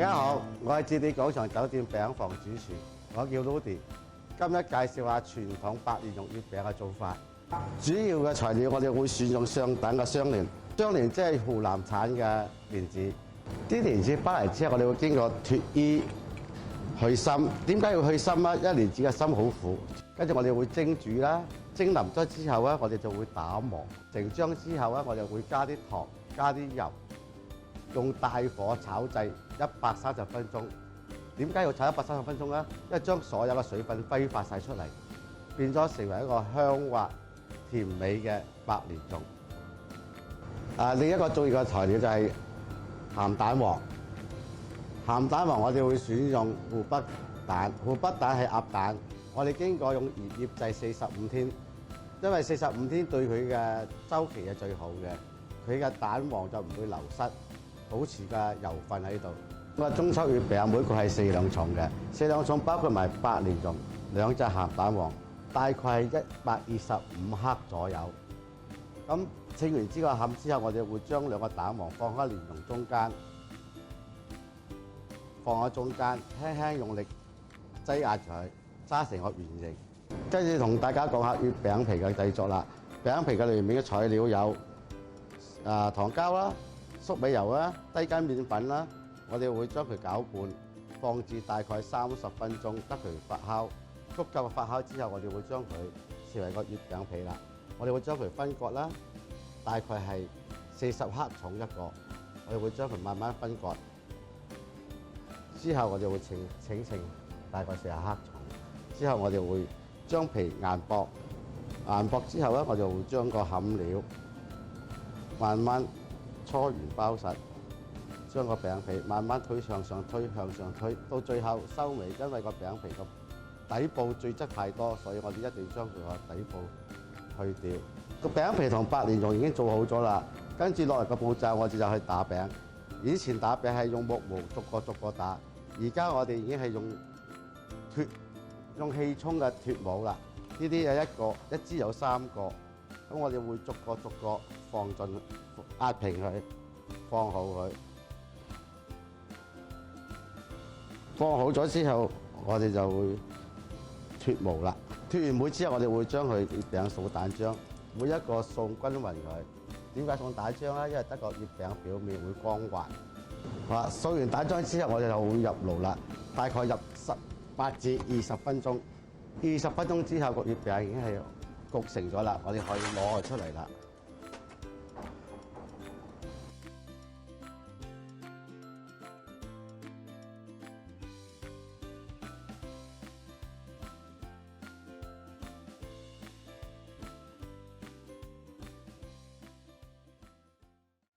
大家好，我係置地廣場酒店餅房主廚，我叫 Rudy。今日介紹下傳統白蓮蓉月餅嘅做法。主要嘅材料我哋會選用上等嘅雙蓮，雙蓮即係湖南產嘅蓮子。啲蓮子包嚟之後，我哋會經過脫衣去芯。點解要去芯啊？因為蓮子嘅芯好苦。跟住我哋會蒸煮啦，蒸腍咗之後咧，我哋就會打磨。成漿之後咧，我哋會加啲糖、加啲油，用大火炒製130分鐘。點解要炒130分鐘咧？因為將所有嘅水分揮發晒出嚟，變咗成為一個香滑甜美嘅白蓮蓉。另一個重要嘅材料就係鹹蛋黃。鹹蛋黃我哋會選用湖北蛋，湖北蛋係鴨蛋，我哋經過用醃製45天，因為45天對佢嘅週期係最好嘅，佢嘅蛋黃就唔會流失，保持嘅油分喺度。咁啊，中秋月餅每個係4兩重嘅，4兩重包括埋白蓮蓉、2隻鹹蛋黃，大概係125克左右。咁稱完之後冚之後，我哋會將2個蛋黃放喺蓮蓉中間，放喺中間，輕輕用力擠壓佢，揸成個圓形。跟住同大家講下月餅皮嘅製作啦。餅皮嘅裏面嘅材料有糖膠啦、粟米油啦、低筋麵粉啦。我哋會將佢攪拌，放置大概30分鐘，得佢發酵。足夠發酵之後，我哋會將佢視為個月餅皮啦。我哋會將佢分割啦，大概係40克重一個。我哋會將佢慢慢分割，之後我哋會稱大概40克重。之後我哋會將皮硬薄，硬薄之後咧，我就會將個餡料慢慢搓圓包實。將個餅皮慢慢向上推，到最後收尾。因為個餅皮個底部聚質太多，所以我哋一定要將佢個底部去掉。個餅皮同白蓮蓉已經做好咗啦，跟住落嚟個步驟，我哋就去打餅。以前打餅係用木模逐個打，而家我哋已經係用氣沖嘅脫模啦。呢啲有一支有3個，咁我哋會逐個放進壓平佢，放好佢。放好咗之後，我哋就會脫模啦。脫完模之後，我哋會將佢月餅掃蛋漿，每一個掃均勻佢。點解掃蛋漿咧？因為得個月餅表面會光滑。好啦，掃完蛋漿之後，我哋就會入爐啦，大概入18至20分鐘。20分鐘之後，個月餅已經係焗成咗啦，我哋可以攞佢出嚟啦。